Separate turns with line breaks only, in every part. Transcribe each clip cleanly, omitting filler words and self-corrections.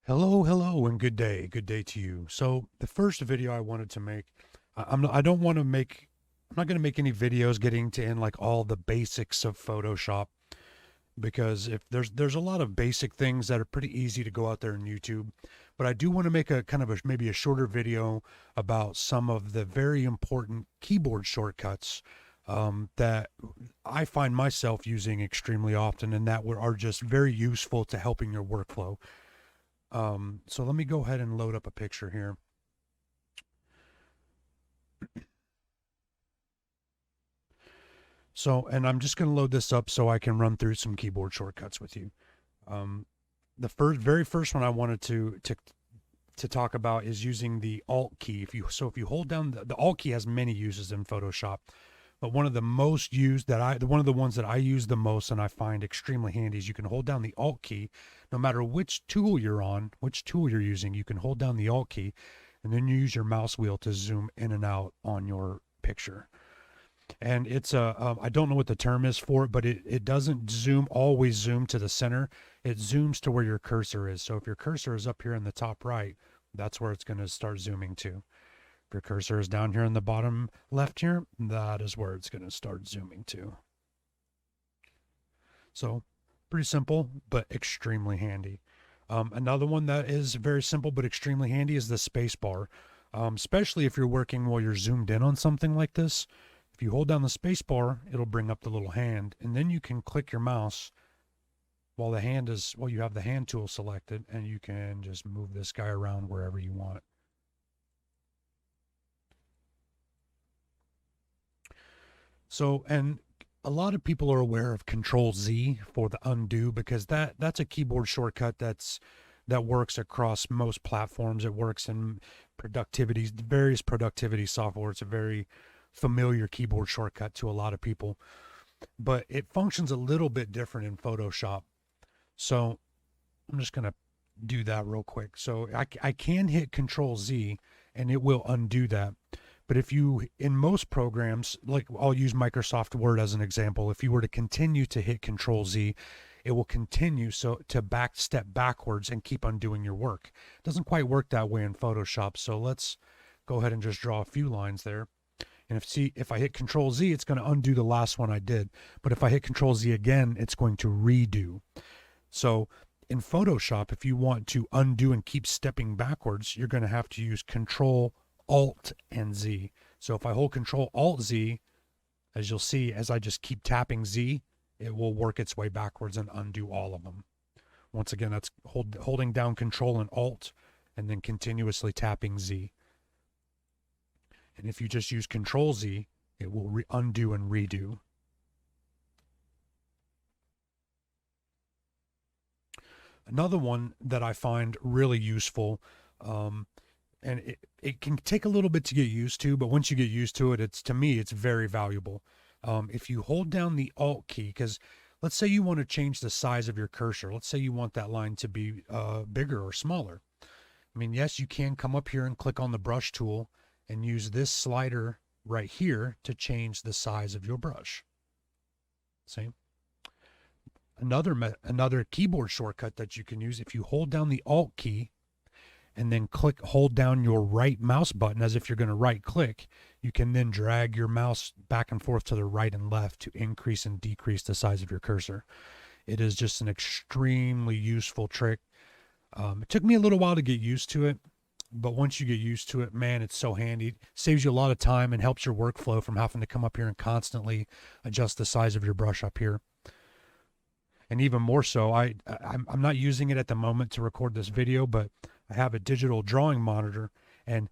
Hello, and good day. Good day to you. So the first video I wanted to make, I don't want to make, I'm not going to make any videos getting to in like all the basics of Photoshop because if there's a lot of basic things that are pretty easy to go out there on YouTube, but I do want to make a kind of maybe a shorter video about some of the very important keyboard shortcuts that I find myself using extremely often and that are just very useful to helping your workflow. So let me go ahead and load up a picture here. So, and I'm just going to load this up so I can run through some keyboard shortcuts with you. Um, the very first one I wanted to talk about is using the Alt key. If you hold down the Alt key has many uses in Photoshop, but one of the most used one of the ones that I use the most and I find extremely handy is you can hold down the Alt key, no matter which tool you're on, which tool you're using. You can hold down the Alt key, and then you use your mouse wheel to zoom in and out on your picture. And it's I don't know what the term is for it, but it doesn't always zoom to the center. It zooms to where your cursor is. So if your cursor is up here in the top right, that's where it's going to start zooming to. If your cursor is down here in the bottom left here, that is where it's going to start zooming to. So pretty simple, but extremely handy. Another one that is very simple but extremely handy is the space bar, especially if you're working while you're zoomed in on something like this. If you hold down the space bar, it'll bring up the little hand, and then you can click your mouse while you have the hand tool selected, and you can just move this guy around wherever you want. So, and a lot of people are aware of Control Z for the undo because that's a keyboard shortcut that works across most platforms. It works in various productivity software. It's a very familiar keyboard shortcut to a lot of people, but it functions a little bit different in Photoshop. So I'm just going to do that real quick. So I can hit Control Z and it will undo that. But if you, in most programs, like I'll use Microsoft Word as an example, if you were to continue to hit Control Z, it will continue to step backwards and keep undoing your work. It doesn't quite work that way in Photoshop. So let's go ahead and just draw a few lines there. And if I hit Control Z, it's going to undo the last one I did. But if I hit Control Z again, it's going to redo. So in Photoshop, if you want to undo and keep stepping backwards, you're going to have to use Control, Alt, and Z. So if I hold Control, Alt, Z, as you'll see, as I just keep tapping Z, it will work its way backwards and undo all of them. Once again, that's holding down Control and Alt, and then continuously tapping Z. And if you just use Control Z, it will undo and redo. Another one that I find really useful, and it can take a little bit to get used to, but once you get used to it, to me, it's very valuable. If you hold down the Alt key, because let's say you want to change the size of your cursor. Let's say you want that line to be bigger or smaller. I mean, yes, you can come up here and click on the brush tool and use this slider right here to change the size of your brush. See? Another keyboard shortcut that you can use, if you hold down the Alt key and then hold down your right mouse button as if you're going to right click, you can then drag your mouse back and forth to the right and left to increase and decrease the size of your cursor. It is just an extremely useful trick. It took me a little while to get used to it, but once you get used to it, man, it's so handy. It saves you a lot of time and helps your workflow from having to come up here and constantly adjust the size of your brush up here. And even more so, I'm not using it at the moment to record this video, but I have a digital drawing monitor, and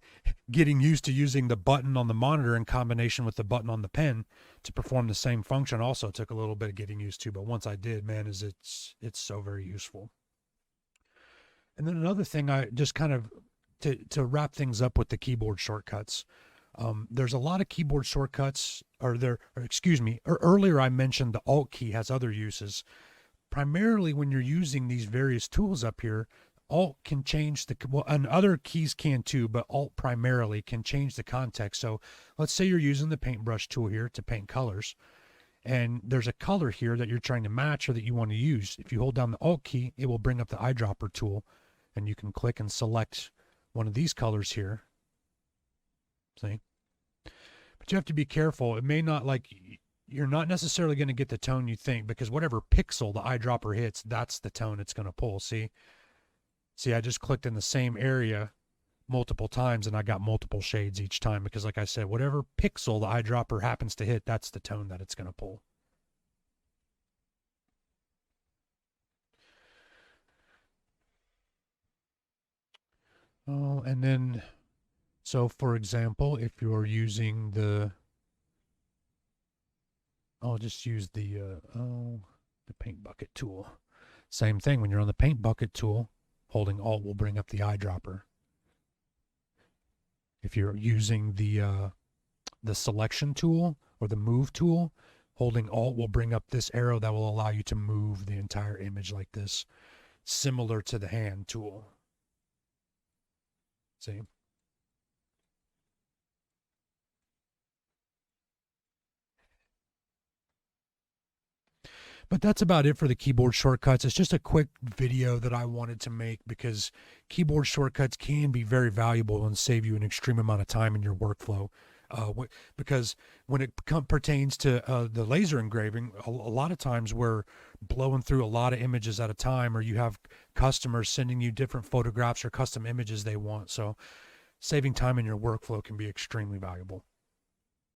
getting used to using the button on the monitor in combination with the button on the pen to perform the same function also took a little bit of getting used to. But once I did, man, it's so very useful. And then another thing, I just kind of to wrap things up with the keyboard shortcuts. There's a lot of keyboard shortcuts, earlier I mentioned the Alt key has other uses. Primarily when you're using these various tools up here, Alt can change and other keys can too, but Alt primarily can change the context. So let's say you're using the paintbrush tool here to paint colors, and there's a color here that you're trying to match or that you want to use. If you hold down the Alt key, it will bring up the eyedropper tool, and you can click and select one of these colors here. See? But you have to be careful. It may not, like, you're not necessarily going to get the tone you think, because whatever pixel the eyedropper hits, that's the tone it's going to pull. See, I just clicked in the same area multiple times and I got multiple shades each time, because like I said, whatever pixel the eyedropper happens to hit, that's the tone that it's going to pull. Oh, and then, so for example, if you're using the, I'll just use the paint bucket tool. Same thing, when you're on the paint bucket tool, holding Alt will bring up the eyedropper. If you're using the selection tool or the move tool, holding Alt will bring up this arrow that will allow you to move the entire image like this, similar to the hand tool. See? But that's about it for the keyboard shortcuts. It's just a quick video that I wanted to make, because keyboard shortcuts can be very valuable and save you an extreme amount of time in your workflow. Because when it pertains to the laser engraving, a lot of times we're blowing through a lot of images at a time, or you have customers sending you different photographs or custom images they want. So saving time in your workflow can be extremely valuable.